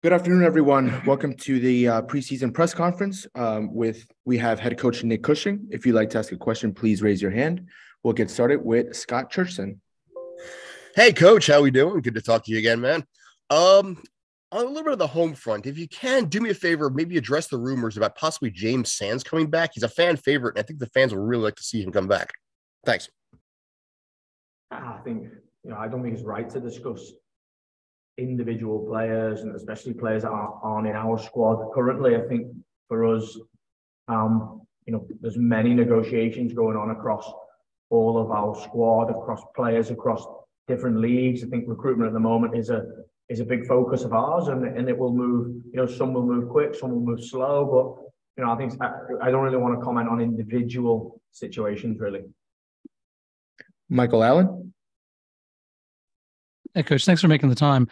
Good afternoon, everyone. Welcome to the preseason press conference. We have head coach Nick Cushing. If you'd like to ask a question, please raise your hand. We'll get started with Scott Churchson. Hey, Coach, how we doing? Good to talk to you again, man. On a little bit of the home front, if you can, do me a favor, maybe address the rumors about possibly James Sands coming back. He's a fan favorite, and I think the fans will really like to see him come back. Thanks. I think, I don't think it's right to discuss individual players, and especially players that aren't in our squad currently. I think for us, there's many negotiations going on across all of our squad, across players, across different leagues. I think recruitment at the moment is a big focus of ours, and it will move. Some will move quick, some will move slow. But I think I don't really want to comment on individual situations, really. Michael Allen. Hey, Coach, thanks for making the time.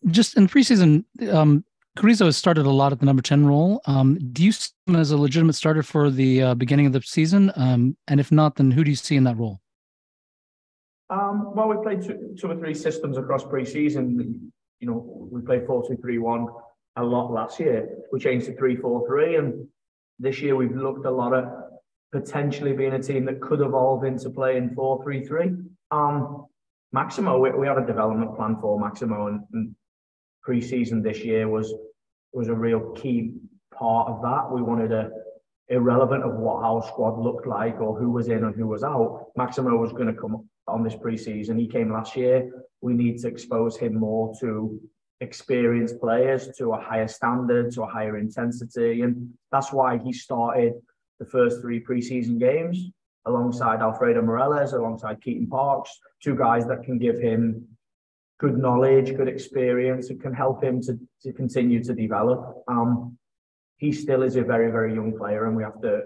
Just in preseason, Carrizo has started a lot at the number 10 role. Do you see him as a legitimate starter for the beginning of the season? And if not, then who do you see in that role? Well, we played two or three systems across preseason. We played 4-2-3-1 a lot last year. We changed to 3-4-3, and this year we've looked a lot at potentially being a team that could evolve into playing 4-3-3. Maximo, we had a development plan for Maximo, and pre-season this year was a real key part of that. We wanted irrelevant of what our squad looked like or who was in and who was out. Maximo was going to come on this pre-season. He came last year. We need to expose him more to experienced players, to a higher standard, to a higher intensity, and that's why he started the first three pre-season games alongside Alfredo Morales, alongside Keaton Parks, two guys that can give him good knowledge, good experience, and can help him to continue to develop. He still is a very, very young player, and we have to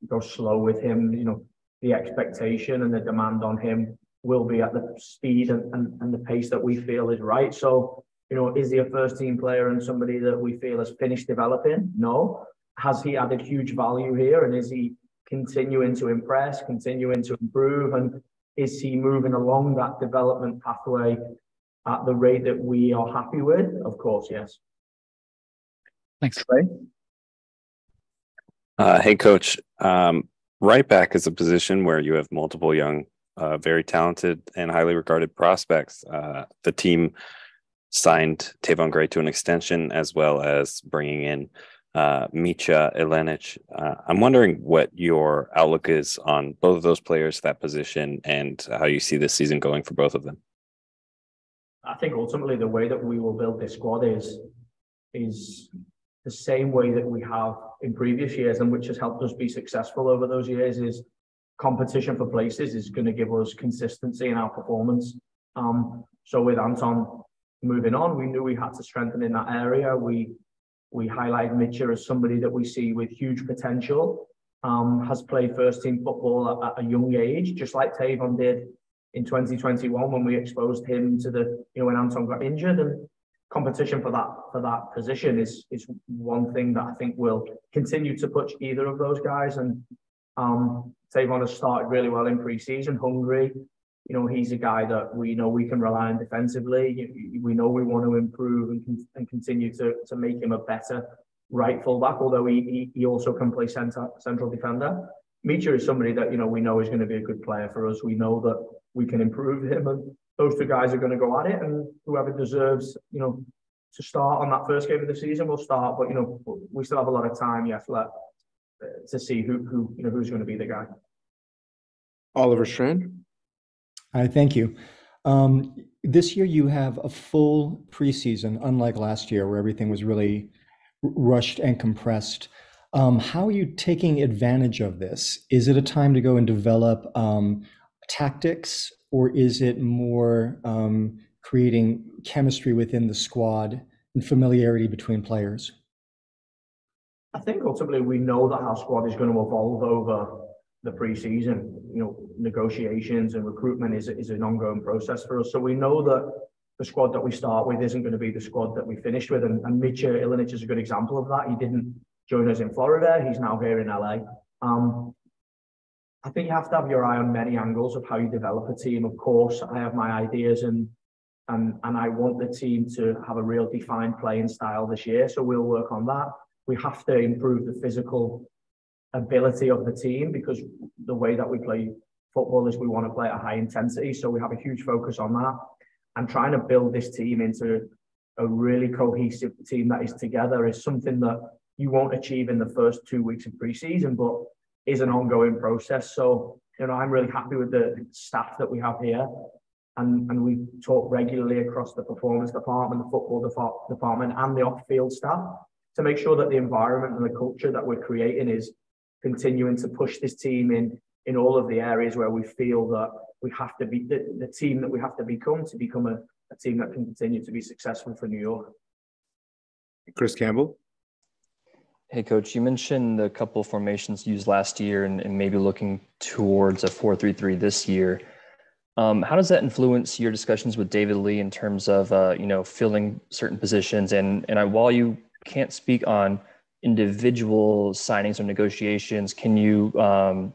go slow with him. The expectation and the demand on him will be at the speed and the pace that we feel is right. So, is he a first team player and somebody that we feel has finished developing? No. Has he added huge value here, and is he continuing to impress, continuing to improve, and is he moving along that development pathway at the rate that we are happy with? Of course, yes. Thanks. Hey, Coach. Right back is a position where you have multiple young, very talented and highly regarded prospects. The team signed Tavon Gray to an extension, as well as bringing in Micha Ilenic. I'm wondering what your outlook is on both of those players, that position, and how you see this season going for both of them. I think ultimately the way that we will build this squad is the same way that we have in previous years, and which has helped us be successful over those years, is competition for places is going to give us consistency in our performance. So with Anton moving on, we knew we had to strengthen in that area. We highlight Micha as somebody that we see with huge potential, has played first team football at a young age, just like Tavon did in 2021 when we exposed him to when Anton got injured. And competition for that position is one thing that I think will continue to push either of those guys. And Tavon has started really well in pre-season, hungry. He's a guy that we know we can rely on defensively. We know we want to improve and continue to make him a better right fullback, although he also can play central defender. Micha is somebody that, we know is going to be a good player for us. We know that we can improve him, and those two guys are going to go at it, and whoever deserves, to start on that first game of the season will start. But, we still have a lot of time yet left to see who's going to be the guy. Oliver Strand. Hi, thank you. This year you have a full preseason, unlike last year where everything was really rushed and compressed. How are you taking advantage of this? Is it a time to go and develop tactics, or is it more creating chemistry within the squad and familiarity between players? I think ultimately we know that our squad is going to evolve over the pre-season. Negotiations and recruitment is an ongoing process for us. So we know that the squad that we start with isn't going to be the squad that we finished with. And Micha Ilenic is a good example of that. He didn't join us in Florida. He's now here in LA. I think you have to have your eye on many angles of how you develop a team. Of course, I have my ideas and and I want the team to have a real defined playing style this year. So we'll work on that. We have to improve the physical ability of the team, because the way that we play football is we want to play at high intensity. So we have a huge focus on that, and trying to build this team into a really cohesive team that is together is something that you won't achieve in the first 2 weeks of pre-season, but is an ongoing process. So, I'm really happy with the staff that we have here. And we talk regularly across the performance department, the football department, and the off-field staff to make sure that the environment and the culture that we're creating is continuing to push this team in all of the areas where we feel that we have to be the team that we have to become a team that can continue to be successful for New York. Chris Campbell. Hey, Coach, you mentioned the couple of formations used last year and maybe looking towards a 4-3-3 this year. How does that influence your discussions with David Lee in terms of, filling certain positions? And while you can't speak on individual signings or negotiations, can you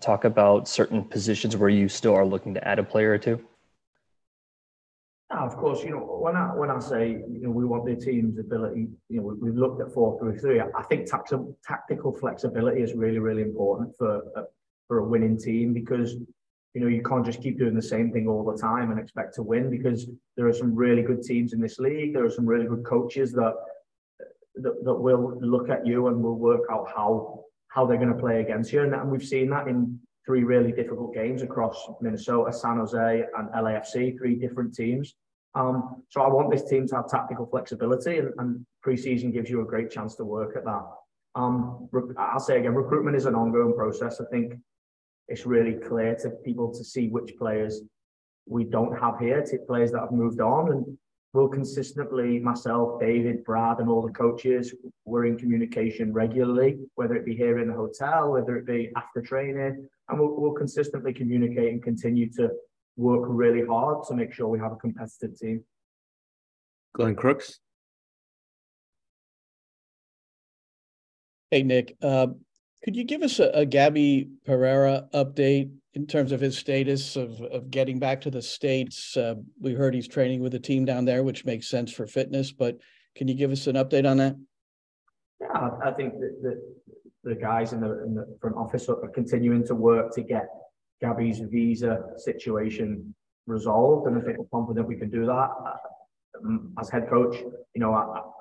talk about certain positions where you still are looking to add a player or two? Of course, when I say, we want the team's ability, we've looked at 4-3-3. I think tactical flexibility is really, really important for a winning team, because, you can't just keep doing the same thing all the time and expect to win, because there are some really good teams in this league. There are some really good coaches that will look at you and will work out how they're going to play against you. And we've seen that in 3 really difficult games across Minnesota, San Jose, and LAFC, 3 different teams. So I want this team to have tactical flexibility, and pre-season gives you a great chance to work at that. I'll say again, recruitment is an ongoing process. I think it's really clear to people to see which players we don't have here, players that have moved on, and we'll consistently, myself, David, Brad, and all the coaches, we're in communication regularly, whether it be here in the hotel, whether it be after training, and we'll consistently communicate and continue to work really hard to make sure we have a competitive team. Glenn Crooks. Hey, Nick, could you give us a Gabby Pereira update in terms of his status of getting back to the States? We heard he's training with a team down there, which makes sense for fitness, but can you give us an update on that? Yeah, I think that the guys in the front office are continuing to work to get Gabby's visa situation resolved, and I think we're confident we can do that. As head coach,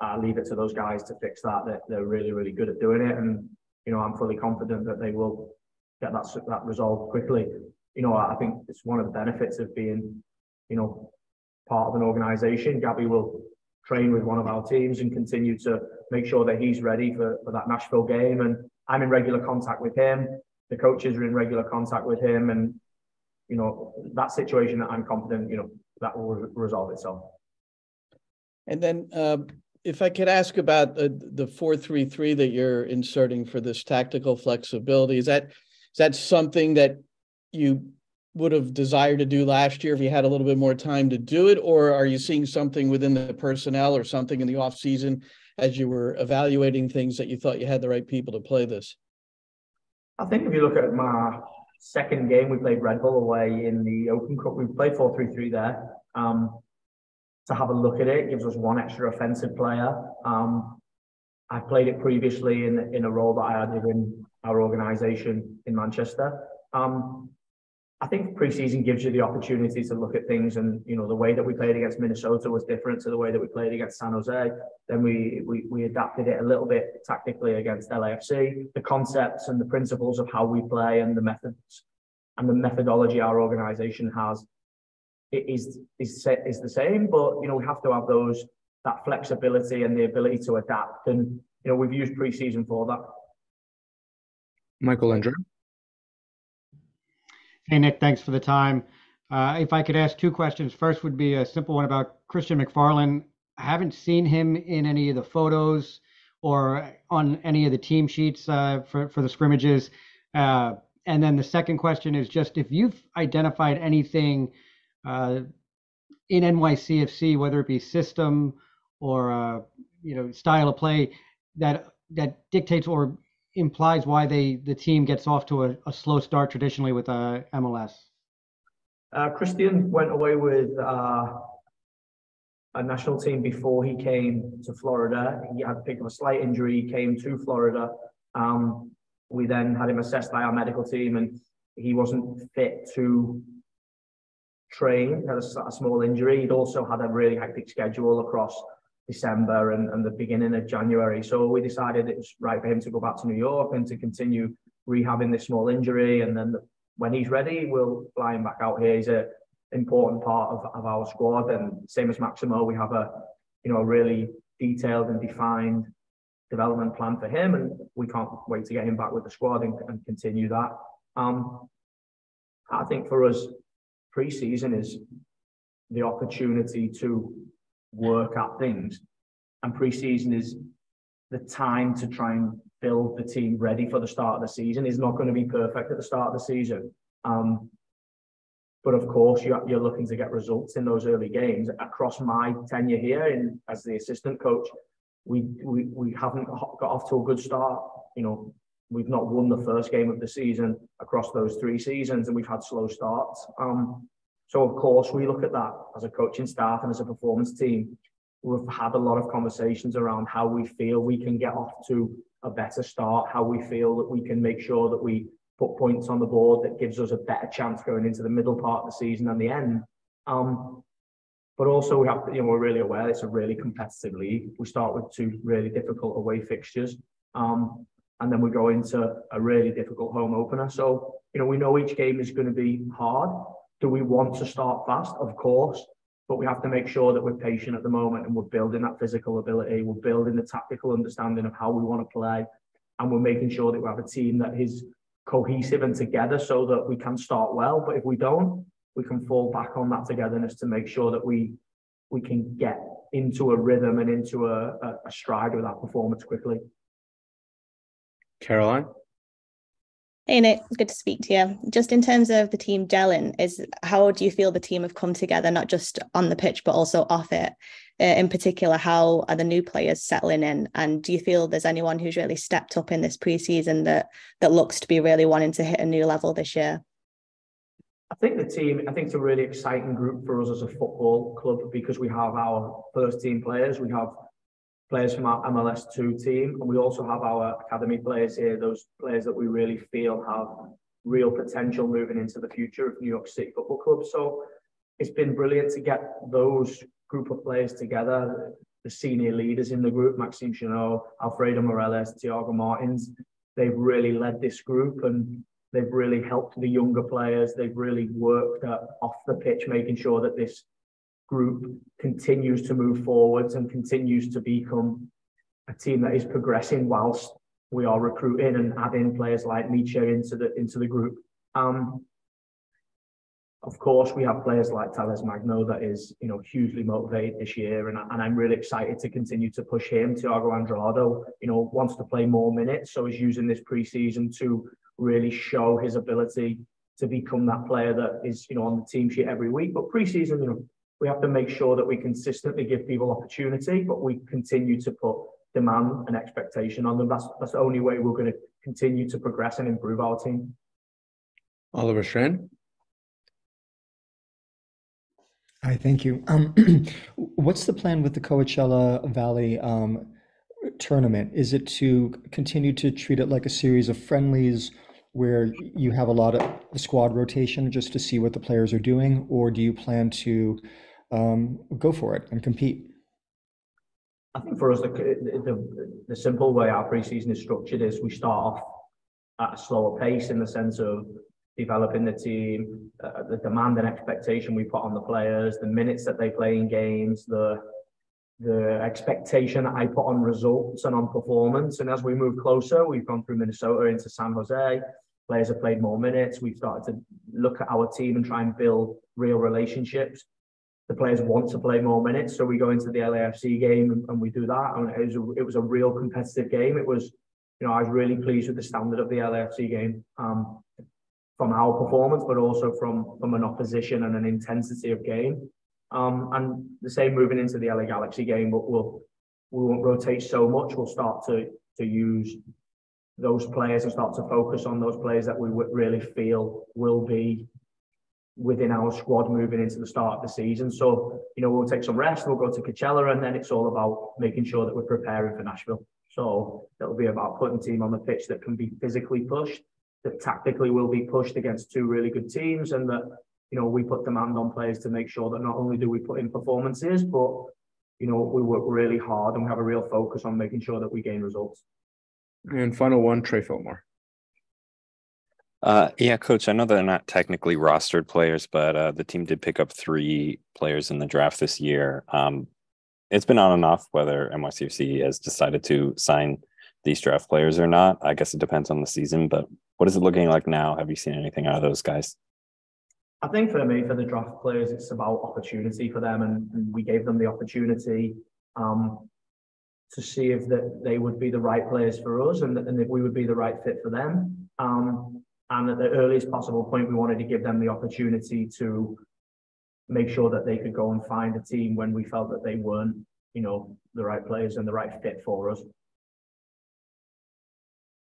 I leave it to those guys to fix that. They're really, really good at doing it, and I'm fully confident that they will get that resolved quickly. I think it's one of the benefits of being, part of an organization. Gabby will train with one of our teams and continue to make sure that he's ready for that Nashville game. And I'm in regular contact with him. The coaches are in regular contact with him, and that situation, I'm confident that will resolve itself. And then if I could ask about the 4-3-3 that you're inserting for this tactical flexibility, is that something that you would have desired to do last year if you had a little bit more time to do it, or are you seeing something within the personnel or something in the off season as you were evaluating things that you thought you had the right people to play this? I think if you look at my second game, we played Red Bull away in the Open Cup. We played 4-3-3 there. To have a look at it gives us one extra offensive player. I played it previously in a role that I had within our organisation in Manchester. I think pre-season gives you the opportunity to look at things, and the way that we played against Minnesota was different to the way that we played against San Jose. Then we adapted it a little bit tactically against LAFC. The concepts and the principles of how we play and the methods and the methodology our organisation has is the same, but we have to have that flexibility and the ability to adapt, and we've used pre-season for that. Michael Andrew. Hey, Nick, thanks for the time. If I could ask 2 questions. First would be a simple one about Christian McFarland. I haven't seen him in any of the photos or on any of the team sheets for the scrimmages. And then the second question is just if you've identified anything in NYCFC, whether it be system or style of play that dictates or implies why the team gets off to a slow start traditionally with MLS. Christian went away with a national team before he came to Florida. He had picked up a slight injury, he came to Florida. We then had him assessed by our medical team, and he wasn't fit to train. He had a small injury. He'd also had a really hectic schedule across December and the beginning of January. So we decided it was right for him to go back to New York and to continue rehabbing this small injury. And then when he's ready, we'll fly him back out here. He's an important part of our squad. And same as Maximo, we have a really detailed and defined development plan for him. And we can't wait to get him back with the squad and continue that. I think for us, pre-season is the opportunity to work at things, and pre-season is the time to try and build the team ready for the start of the season. It's not going to be perfect at the start of the season, but of course you're looking to get results in those early games. Across my tenure here as the assistant coach, we haven't got off to a good start. We've not won the first game of the season across those 3 seasons, and we've had slow starts. So of course we look at that as a coaching staff and as a performance team. We've had a lot of conversations around how we feel we can get off to a better start, how we feel that we can make sure that we put points on the board that gives us a better chance going into the middle part of the season and the end. But also we have to, we're really aware it's a really competitive league. We start with 2 really difficult away fixtures. And then we go into a really difficult home opener. So, we know each game is going to be hard. Do we want to start fast? Of course. But we have to make sure that we're patient at the moment, and we're building that physical ability. We're building the tactical understanding of how we want to play. And we're making sure that we have a team that is cohesive and together so that we can start well. But if we don't, we can fall back on that togetherness to make sure that we can get into a rhythm and into a stride with our performance quickly. Caroline? Hey Nick, good to speak to you. Just in terms of the team gelling, how do you feel the team have come together, not just on the pitch, but also off it? In particular, how are the new players settling in? And do you feel there's anyone who's really stepped up in this pre-season that looks to be really wanting to hit a new level this year? I think it's a really exciting group for us as a football club, because we have our first team players, we have players from our MLS2 team, and we also have our academy players here, those players that we really feel have real potential moving into the future of New York City Football Club. So it's been brilliant to get those group of players together, the senior leaders in the group, Maxime Chanot, Alfredo Morales, Thiago Martins. They've really led this group, and they've really helped the younger players. They've really worked off the pitch, making sure that this group continues to move forwards and continues to become a team that is progressing whilst we are recruiting and adding players like Nietzsche into the group. Of course, we have players like Thales Magno that is hugely motivated this year, and I'm really excited to continue to push him. Thiago Andrado, wants to play more minutes, so he's using this pre-season to really show his ability to become that player that is on the team sheet every week. But pre-season, we have to make sure that we consistently give people opportunity, but we continue to put demand and expectation on them. That's the only way we're going to continue to progress and improve our team. Oliver Strand. Hi, thank you. What's the plan with the Coachella Valley tournament? Is it to continue to treat it like a series of friendlies where you have a lot of squad rotation just to see what the players are doing, or do you plan to go for it and compete? I think for us, the simple way our preseason is structured is we start off at a slower pace in the sense of developing the team, the demand and expectation we put on the players, the minutes that they play in games, the expectation that I put on results and on performance. And as we move closer, we've gone through Minnesota into San Jose. Players have played more minutes. We've started to look at our team and try and build real relationships. The players want to play more minutes, so we go into the LAFC game and we do that. And it was a real competitive game. It was, I was really pleased with the standard of the LAFC game from our performance, but also from an opposition and an intensity of game. And the same moving into the LA Galaxy game, but we won't rotate so much. We'll start to use those players and start to focus on those players that we really feel will be within our squad moving into the start of the season. So, we'll take some rest, we'll go to Coachella, and then it's all about making sure that we're preparing for Nashville. So it'll be about putting a team on the pitch that can be physically pushed, that tactically will be pushed against two really good teams, and that, we put demand on players to make sure that not only do we put in performances, but, we work really hard and we have a real focus on making sure that we gain results. And final one, Trey Fillmore. Yeah, Coach, I know they're not technically rostered players, but the team did pick up 3 players in the draft this year. It's been on and off whether NYCFC has decided to sign these draft players or not. I guess it depends on the season, but what is it looking like now? Have you seen anything out of those guys? I think for me, for the draft players, it's about opportunity for them, and we gave them the opportunity to see if they would be the right players for us, and if we would be the right fit for them. And at the earliest possible point, we wanted to give them the opportunity to make sure that they could go and find a team when we felt that they weren't, the right players and the right fit for us.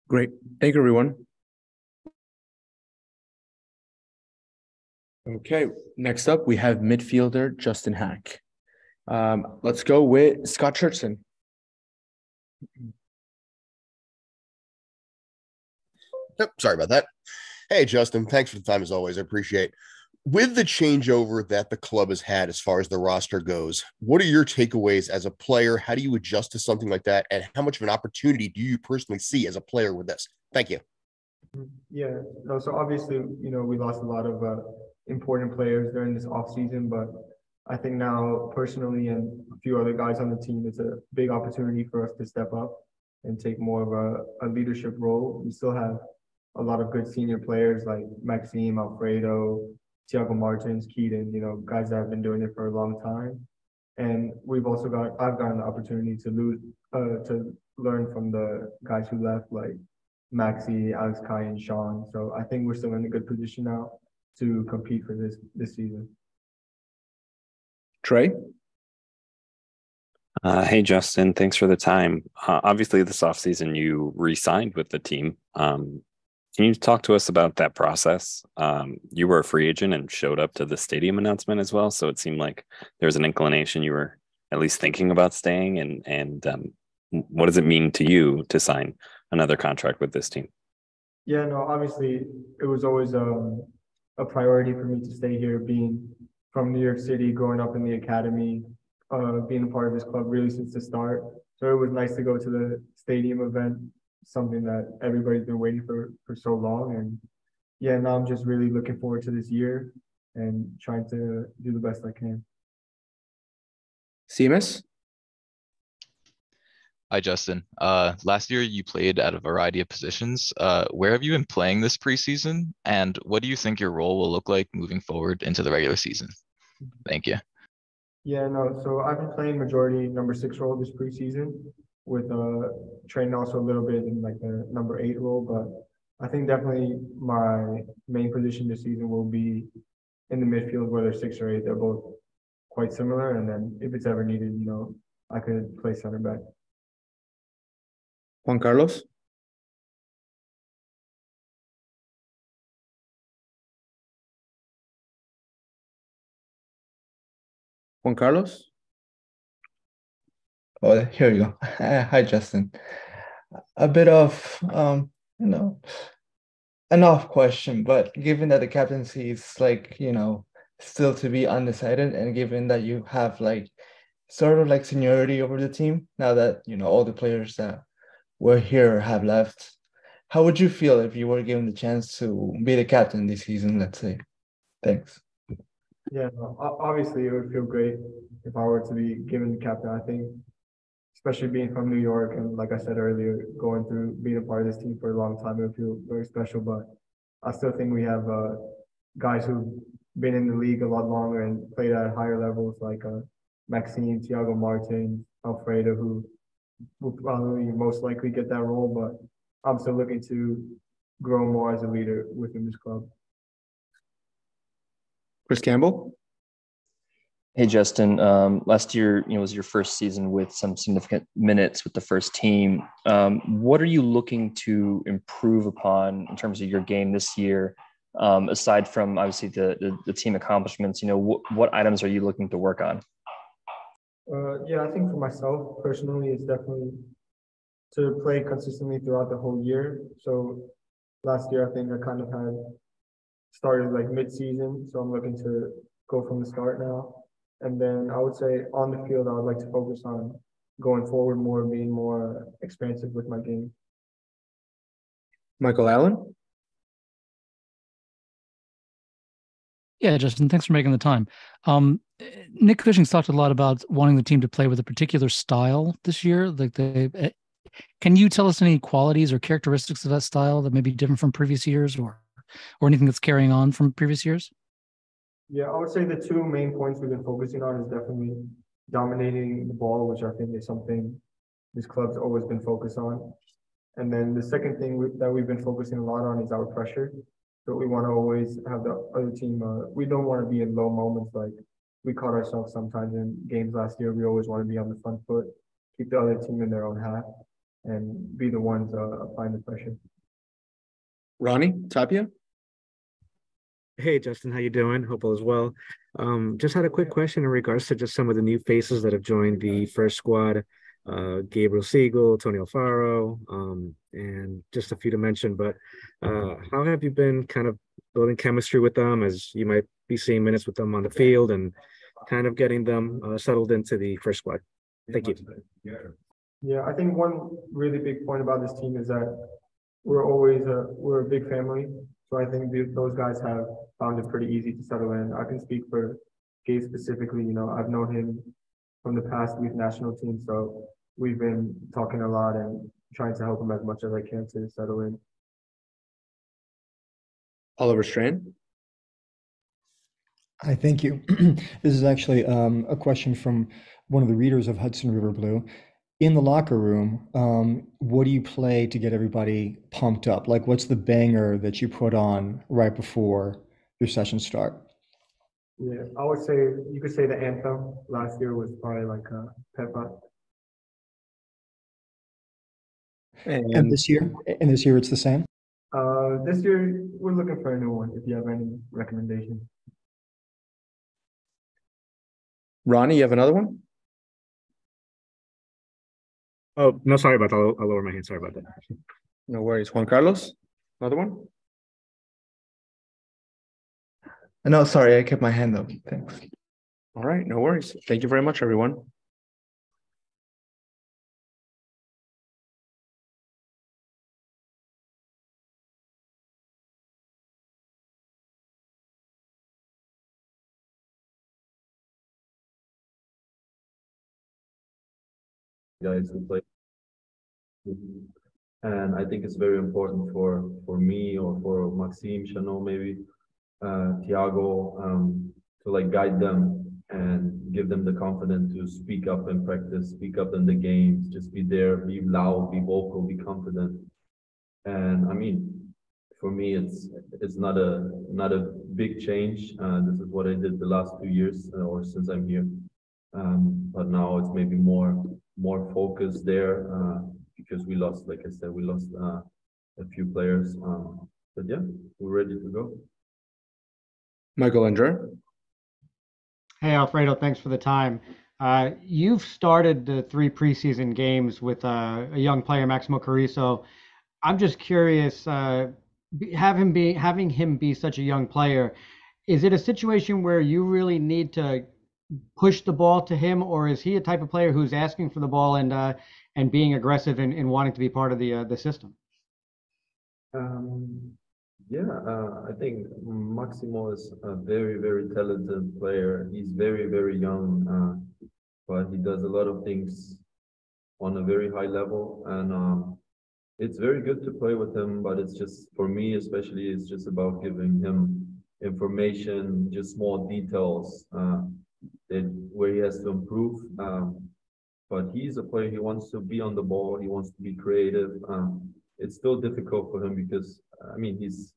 Great. Thank you, everyone. Okay, next up, we have midfielder Justin Haak. Let's go with Scott Churchson. Yep, sorry about that. Hey, Justin, thanks for the time as always. I appreciate it. With the changeover that the club has had as far as the roster goes, what are your takeaways as a player? How do you adjust to something like that? And how much of an opportunity do you personally see as a player with this? Thank you. Yeah, no, so obviously, we lost a lot of important players during this offseason, but I think now personally and a few other guys on the team, it's a big opportunity for us to step up and take more of a leadership role. We still have a lot of good senior players like Maxime, Alfredo, Thiago Martins, Keaton, guys that have been doing it for a long time. And I've gotten the opportunity to learn from the guys who left, like Maxi, Alex Kai, and Sean. So I think we're still in a good position now to compete for this season. Trey? Hey, Justin, thanks for the time. Obviously, this offseason, you re-signed with the team. Can you talk to us about that process? You were a free agent and showed up to the stadium announcement as well, so it seemed like there was an inclination you were at least thinking about staying. And what does it mean to you to sign another contract with this team? Yeah, no, obviously, it was always a priority for me to stay here, being from New York City, growing up in the academy, being a part of this club really since the start. So it was nice to go to the stadium event, something that everybody's been waiting for so long. And yeah, now I'm just really looking forward to this year and trying to do the best I can. Seamus? Hi, Justin. Last year you played at a variety of positions. Where have you been playing this preseason? And what do you think your role will look like moving forward into the regular season? Thank you. Yeah, no, so I've been playing majority number 6 role this preseason with training also a little bit in like the number 8 role, but I think definitely my main position this season will be in the midfield, whether 6 or 8. They're both quite similar, and then if it's ever needed, I could play center back. Juan Carlos? Juan Carlos? Oh, here we go. Hi, Justin. A bit of, an off question, but given that the captaincy is still to be undecided, and given that you have sort of seniority over the team, now that, all the players that were here have left, how would you feel if you were given the chance to be the captain this season, let's say? Thanks. Yeah, obviously it would feel great if I were to be given the captain. I think, especially being from New York and like I said earlier, going through being a part of this team for a long time, it would feel very special. But I still think we have guys who've been in the league a lot longer and played at higher levels, like Maxime, Thiago Martins, Alfredo, who will probably most likely get that role. But I'm still looking to grow more as a leader within this club. Chris Campbell? Hey, Justin. Last year, was your first season with some significant minutes with the first team. What are you looking to improve upon in terms of your game this year? Aside from obviously the team accomplishments, what items are you looking to work on? Yeah, I think for myself personally, it's definitely to play consistently throughout the whole year. So last year, I think I kind of had started like mid-season, so I'm looking to go from the start now. And then I would say on the field, I would like to focus on going forward more, being more expansive with my game. Michael Allen? Yeah, Justin, thanks for making the time. Nick Cushing's talked a lot about wanting the team to play with a particular style this year. Can you tell us any qualities or characteristics of that style that may be different from previous years, or anything that's carrying on from previous years? Yeah, I would say the two main points we've been focusing on is definitely dominating the ball, which I think is something this club's always been focused on. And then the second thing that we've been focusing a lot on is our pressure. So we want to always have the other team. We don't want to be in low moments like we caught ourselves sometimes in games last year. We always want to be on the front foot, keep the other team in their own half, and be the ones applying the pressure. Ronnie, Tapia? Hey Justin, how you doing? Hope all is well. Just had a quick question in regards to just some of the new faces that have joined the first squad. Gabriel Siegel, Tony Alfaro, and just a few to mention. But how have you been kind of building chemistry with them, as you might be seeing minutes with them on the field, and kind of getting them settled into the first squad? Thank you. Yeah, I think one really big point about this team is that we're a big family. So I think those guys have found it pretty easy to settle in. I can speak for Gabe specifically. I've known him from the past youth national team, so we've been talking a lot and trying to help him as much as I can to settle in. Oliver Strand? Hi, thank you. This is actually a question from one of the readers of Hudson River Blue. In the locker room, what do you play to get everybody pumped up? Like, what's the banger that you put on right before your sessions start? Yeah, I would say you could say the anthem last year was probably like Peppa. And this year it's the same? This year we're looking for a new one. If you have any recommendations. Ronnie, you have another one? Oh, no, sorry about that. I'll lower my hand. Sorry about that. No worries. Juan Carlos, another one? No, sorry, I kept my hand up. Thanks. All right, no worries. Thank you very much, everyone. Guys who play, and I think it's very important for me or for Maxime Chanot, maybe Thiago, to like guide them and give them the confidence to speak up in practice, speak up in the games, just be there, be loud, be vocal, be confident. And I mean, for me, it's not a big change. This is what I did the last 2 years or since I'm here. But now it's maybe more focus there because we lost, like I said, a few players. But yeah, we're ready to go. Michael Andre. Hey, Alfredo, thanks for the time. You've started the 3 preseason games with a young player, Maximo Carrizo. I'm just curious, having him be such a young player, is it a situation where you really need to push the ball to him, or is he a type of player who's asking for the ball and being aggressive and wanting to be part of the system? I think Maximo is a very, very talented player. He's very, very young, but he does a lot of things on a very high level, and it's very good to play with him. But it's just, for me especially, it's just about giving him information, just small details where he has to improve. But he's a player, he wants to be on the ball, he wants to be creative. It's still difficult for him because, I mean, he's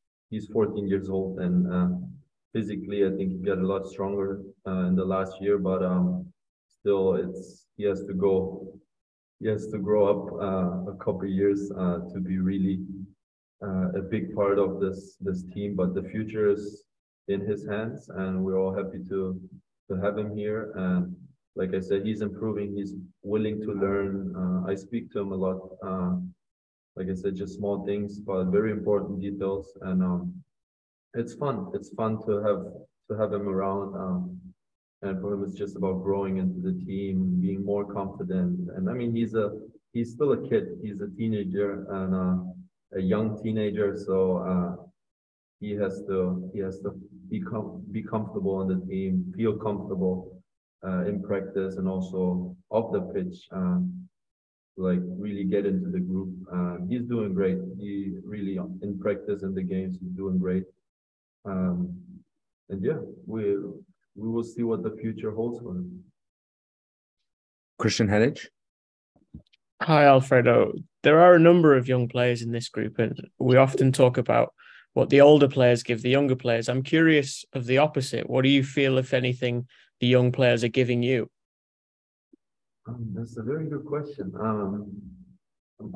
14 years old, and physically, I think he got a lot stronger in the last year, but still, he has to grow up a couple of years to be really a big part of this team. But the future is in his hands, and we're all happy to have him here. And like I said, he's improving. He's willing to learn. I speak to him a lot. Like I said, just small things, but very important details. And it's fun. It's fun to have him around. And for him, it's just about growing into the team, being more confident. And I mean, he's still a kid. He's a teenager and a young teenager. So he has to be comfortable on the team, feel comfortable in practice and also off the pitch. Like really get into the group. He's doing great. He really in practice in the games, he's doing great. And yeah, we will see what the future holds for him. Christian Henich. Hi, Alfredo. There are a number of young players in this group, and we often talk about what the older players give the younger players. I'm curious of the opposite. What do you feel, if anything, the young players are giving you? That's a very good question.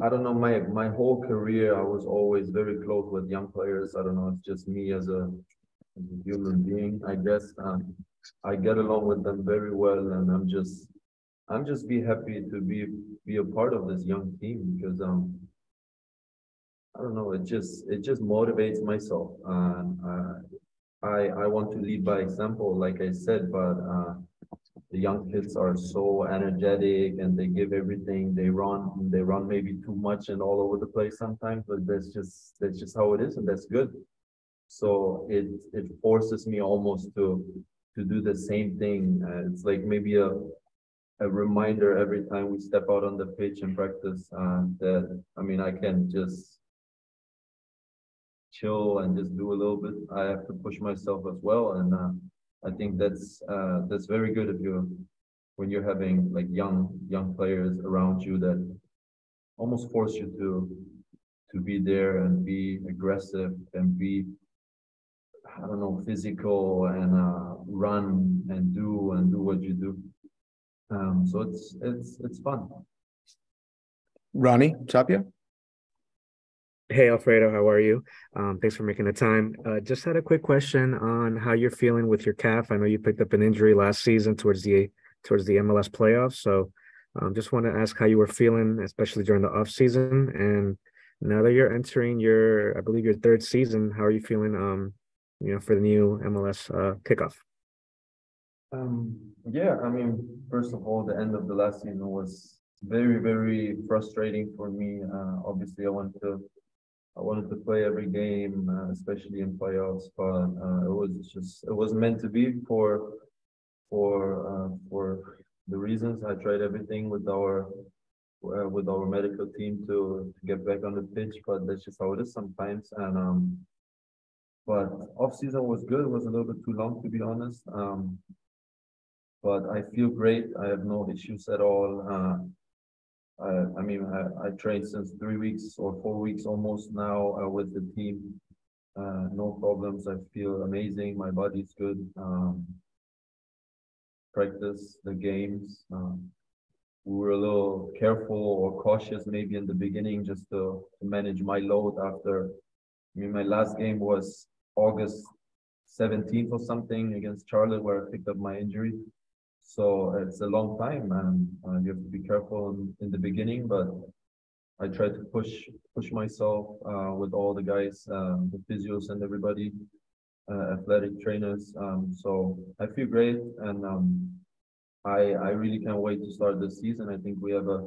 I don't know, my whole career, I was always very close with young players. I don't know, it's just me as a human being, I guess. I get along with them very well, and I'm just be happy to be a part of this young team because I don't know, it just motivates myself. I want to lead by example, like I said, but the young kids are so energetic and they give everything. They run maybe too much and all over the place sometimes, but that's just how it is, and that's good. So it forces me almost to do the same thing. It's like maybe a reminder every time we step out on the pitch and practice that I mean I can just chill and just do a little bit. I have to push myself as well, and I think that's very good when you're having like young players around you that almost force you to be there and be aggressive and be, I don't know, physical and run and do what you do. So it's fun. Ronnie Tapia. Hey, Alfredo, how are you? Thanks for making the time. Just had a quick question on how you're feeling with your calf. I know you picked up an injury last season towards the MLS playoffs. So just want to ask how you were feeling, especially during the off season. And now that you're entering I believe your third season, how are you feeling, for the new MLS kickoff? Yeah, I mean, first of all, the end of the last season was very, very frustrating for me. Obviously, I wanted to play every game, especially in playoffs, but it was meant to be for the reasons. I tried everything with our medical team to get back on the pitch, but that's just how it is sometimes. And but off season was good. It was a little bit too long, to be honest. But I feel great. I have no issues at all. I mean, I trained since 3 weeks or 4 weeks almost now with the team. No problems. I feel amazing. My body's good. Practice the games. We were a little careful or cautious maybe in the beginning just to manage my load after. I mean, my last game was August 17th or something against Charlotte where I picked up my injury. So it's a long time, and you have to be careful in the beginning. But I try to push myself with all the guys, the physios and everybody, athletic trainers. So I feel great, and I really can't wait to start this season. I think we have a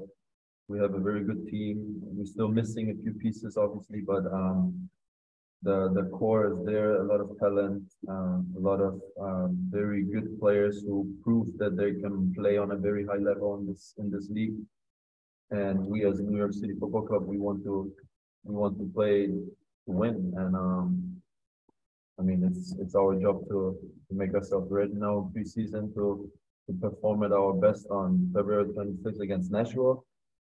very good team. We're still missing a few pieces, obviously, but the core is there, a lot of talent, a lot of very good players who prove that they can play on a very high level in this league. And we as a New York City Football Club, we want to play to win. And I mean, it's our job to make ourselves ready now preseason to perform at our best on February 26th against Nashville,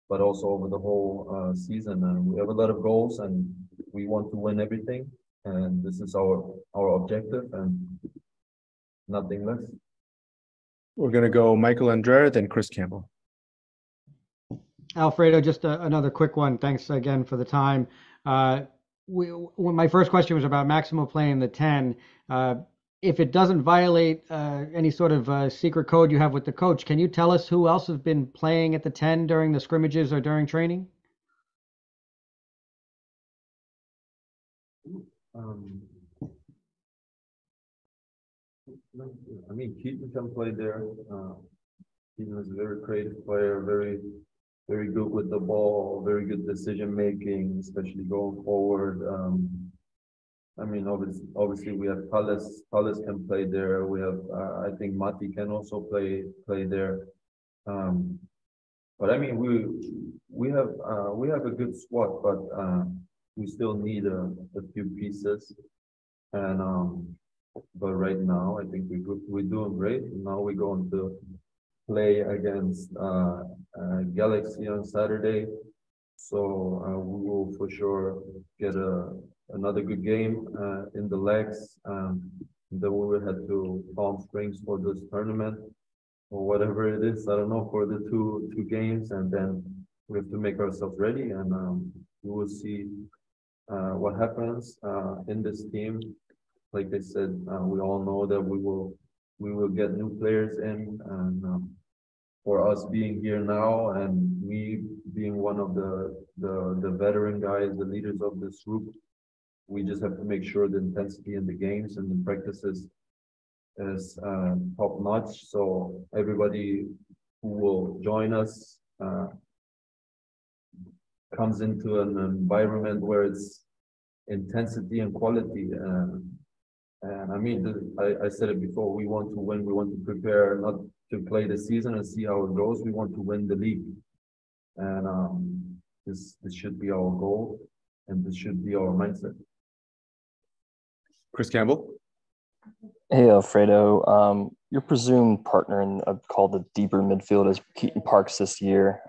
but also over the whole season. And we have a lot of goals, and we want to win everything. And this is our objective, and nothing less. We're going to go Michael Andrea, then Chris Campbell. Alfredo, just another quick one. Thanks again for the time. when my first question was about Maximo playing the 10, if it doesn't violate any sort of secret code you have with the coach, can you tell us who else has been playing at the 10 during the scrimmages or during training? I mean, Keaton can play there. Keaton is a very creative player, very good with the ball, very good decision making, especially going forward. I mean, obviously we have Thales. Thales can play there. We have, I think Mati can also play there. But I mean, we have a good squad, but we still need a few pieces. And but right now, I think we're doing great. Now we're going to play against Galaxy on Saturday, so we will for sure get another good game in the legs. Then we will head to Palm Springs for this tournament or whatever it is. I don't know, for the two games, and then we have to make ourselves ready, and we will see what happens in this team. Like I said, we all know that we will get new players in, and for us being here now and me being one of the veteran guys, the leaders of this group, we just have to make sure the intensity in the games and the practices is top notch. So everybody who will join us comes into an environment where it's intensity and quality. And I mean, I said it before, we want to win, we want to prepare, not to play the season and see how it goes. We want to win the league. And this should be our goal, and this should be our mindset. Chris Campbell. Hey, Alfredo. Your presumed partner in called the deeper midfield is Keaton Parks this year.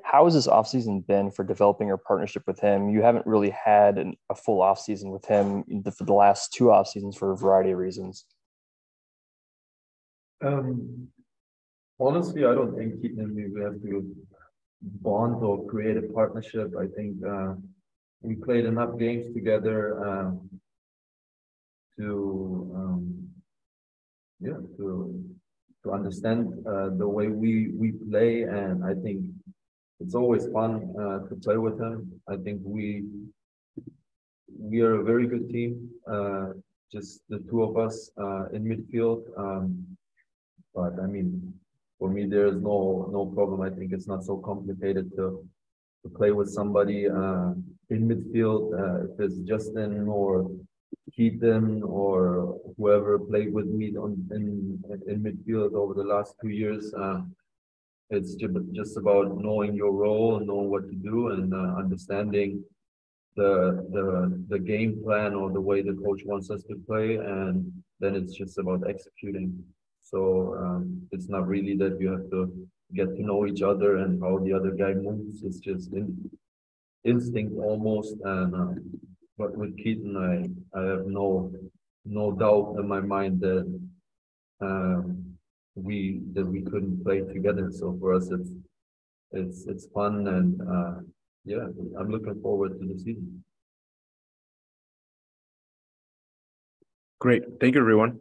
How has this offseason been for developing your partnership with him? You haven't really had a full offseason with him for the last two off seasons for a variety of reasons. Honestly, I don't think Keaton and me we have to bond or create a partnership. I think we played enough games together to understand the way we play, and I think it's always fun to play with him. I think we are a very good team, just the two of us in midfield. But I mean, for me, there is no problem. I think it's not so complicated to play with somebody in midfield. If it's Justin or Keaton or whoever played with me in midfield over the last 2 years. It's just about knowing your role and knowing what to do, and understanding the game plan or the way the coach wants us to play, and then it's just about executing. So it's not really that you have to get to know each other and how the other guy moves. It's just instinct almost. And but with Keaton, I have no doubt in my mind that we couldn't play together. So for us, it's fun, and yeah, I'm looking forward to the season. Great. Thank you, everyone.